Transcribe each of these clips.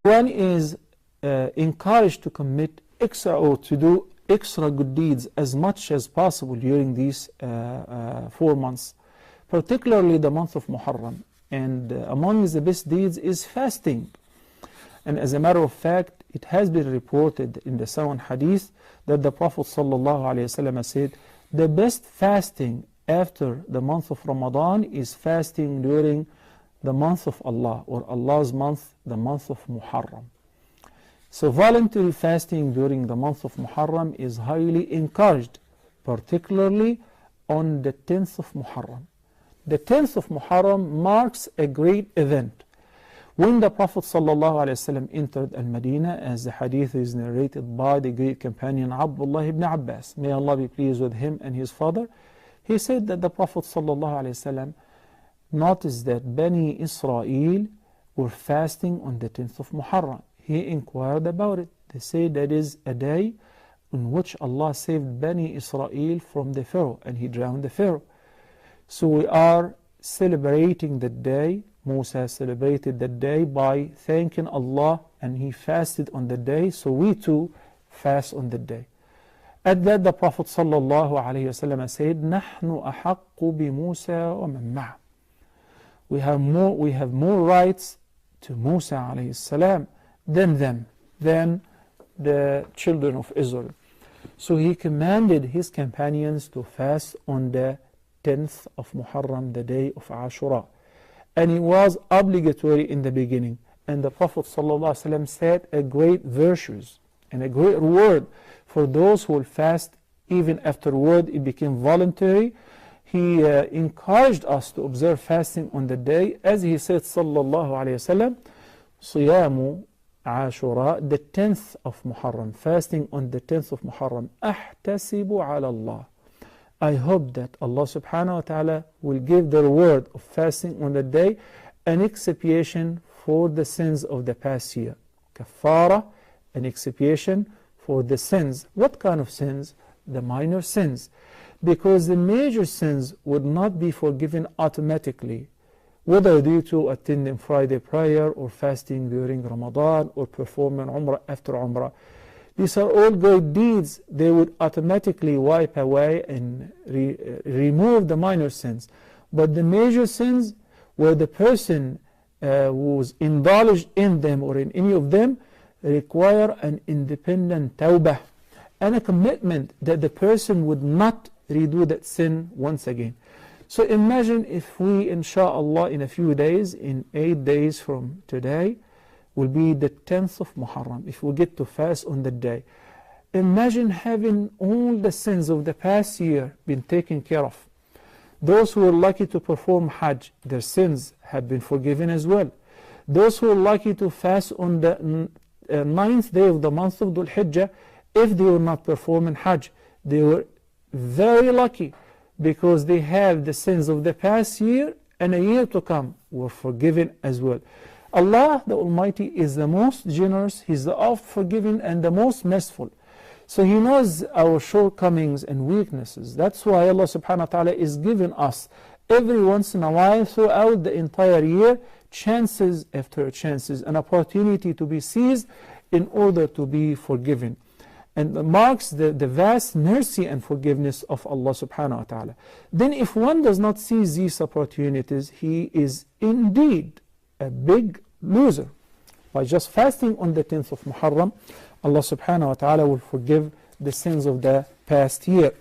One is encouraged to commit extra or to do extra good deeds as much as possible during these 4 months, particularly the month of Muharram. And among the best deeds is fasting. And as a matter of fact, it has been reported in the Sahih Hadith that the Prophet ﷺ said, the best fasting after the month of Ramadan is fasting during the month of Allah, or Allah's month, the month of Muharram. So voluntary fasting during the month of Muharram is highly encouraged, particularly on the 10th of Muharram. The 10th of Muharram marks a great event. When the Prophet ﷺ entered Al-Madinah, as the hadith is narrated by the great companion Abdullah ibn Abbas, may Allah be pleased with him and his father, he said that the Prophet ﷺ noticed that Bani Israel were fasting on the 10th of Muharram. He inquired about it. They say that is a day in which Allah saved Bani Israel from the Pharaoh, and he drowned the Pharaoh. So we are celebrating the day. Musa celebrated the day by thanking Allah, and he fasted on the day, so we too fast on the day. At that, the Prophet ﷺ said, نَحْنُ أَحَقُّ بِمُوسَى وَمَنْ مَعَهُ. We have more rights to Musa alayhi salam than them, than the children of Israel. So he commanded his companions to fast on the 10th of Muharram, the day of ASHURA. And it was obligatory in the beginning. And the Prophet ﷺ said a great virtues and a great reward for those who will fast. Even afterward it became voluntary. He encouraged us to observe fasting on the day, as he said sallallahu alayhi wasallam, صِيَامُ عَاشُرَا, the 10th of Muharram, fasting on the 10th of Muharram, أَحْتَسِبُ عَلَى اللَّهِ, I hope that Allah subhanahu wa ta'ala will give the reward of fasting on the day an expiation for the sins of the past year. Kafara, an expiation for the sins. What kind of sins? The minor sins. Because the major sins would not be forgiven automatically, whether due to attending Friday prayer or fasting during Ramadan or performing Umrah after Umrah. These are all great deeds. They would automatically wipe away and remove the minor sins. But the major sins, where the person who's indulged in them or in any of them, require an independent tawbah and a commitment that the person would not redo that sin once again. So imagine if we, inshallah, in a few days, in 8 days from today, will be the 10th of Muharram, if we get to fast on the day. Imagine having all the sins of the past year been taken care of. Those who are lucky to perform Hajj, their sins have been forgiven as well. Those who are lucky to fast on the 9th day of the month of Dhul Hijjah, if they were not performing Hajj, they were very lucky, because they have the sins of the past year and a year to come were forgiven as well. Allah the Almighty is the most generous, He's the oft forgiving and the most merciful. So He knows our shortcomings and weaknesses. That's why Allah subhanahu wa ta'ala is giving us every once in a while throughout the entire year chances after chances, an opportunity to be seized in order to be forgiven. And marks the vast mercy and forgiveness of Allah subhanahu wa ta'ala. Then if one does not seize these opportunities, he is indeed a big loser. By just fasting on the 10th of Muharram, Allah subhanahu wa ta'ala will forgive the sins of the past year.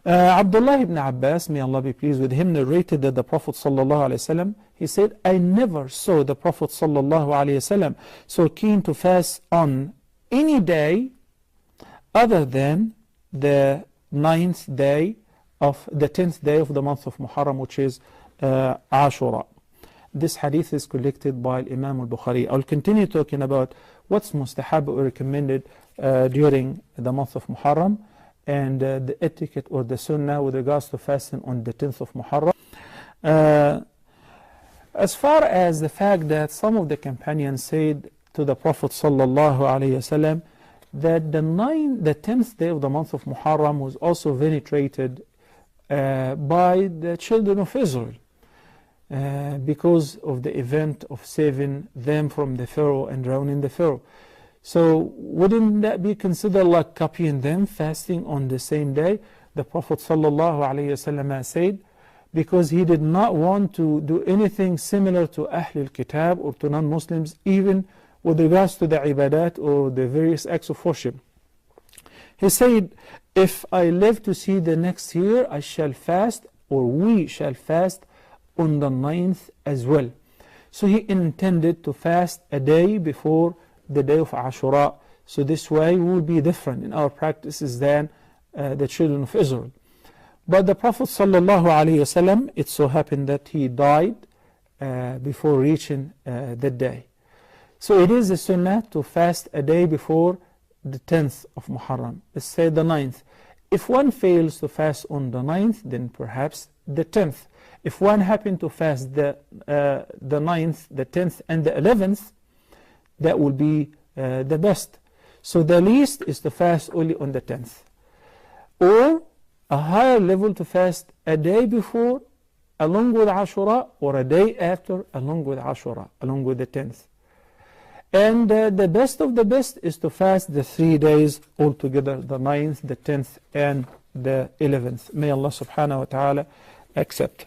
Abdullah ibn Abbas, may Allah be pleased with him, narrated that the Prophet sallallahu alaihi wasallam, he said, I never saw the Prophet sallallahu alaihi wasallam so keen to fast on any day other than the 9th day of the 10th day of the month of Muharram, which is Ashura. This hadith is collected by Imam al-Bukhari. I'll continue talking about what's mustahab or recommended during the month of Muharram, and the etiquette or the sunnah with regards to fasting on the 10th of Muharram. As far as the fact that some of the companions said to the Prophet sallallahu alaihi wasallam that the 10th day of the month of Muharram was also venerated by the children of Israel. because of the event of saving them from the Pharaoh and drowning the Pharaoh. So wouldn't that be considered like copying them, fasting on the same day? The Prophet ﷺ said, because he did not want to do anything similar to Ahlul Kitab or to non-Muslims, even with regards to the ibadat or the various acts of worship. He said, if I live to see the next year, I shall fast, or we shall fast on the 9th as well. So he intended to fast a day before the day of Ashura. So this way we will be different in our practices than the children of Israel. But the Prophet ﷺ, it so happened that he died before reaching that day. So it is a sunnah to fast a day before the 10th of Muharram. Let's say the 9th. If one fails to fast on the 9th, then perhaps the 10th. If one happened to fast the 9th, the 10th, and the 11th, that will be the best. So the least is to fast only on the 10th. Or a higher level to fast a day before along with Ashura, or a day after along with Ashura, along with the 10th. And the best of the best is to fast the 3 days altogether, the 9th, the 10th, and the 11th. May Allah subhanahu wa ta'ala accept.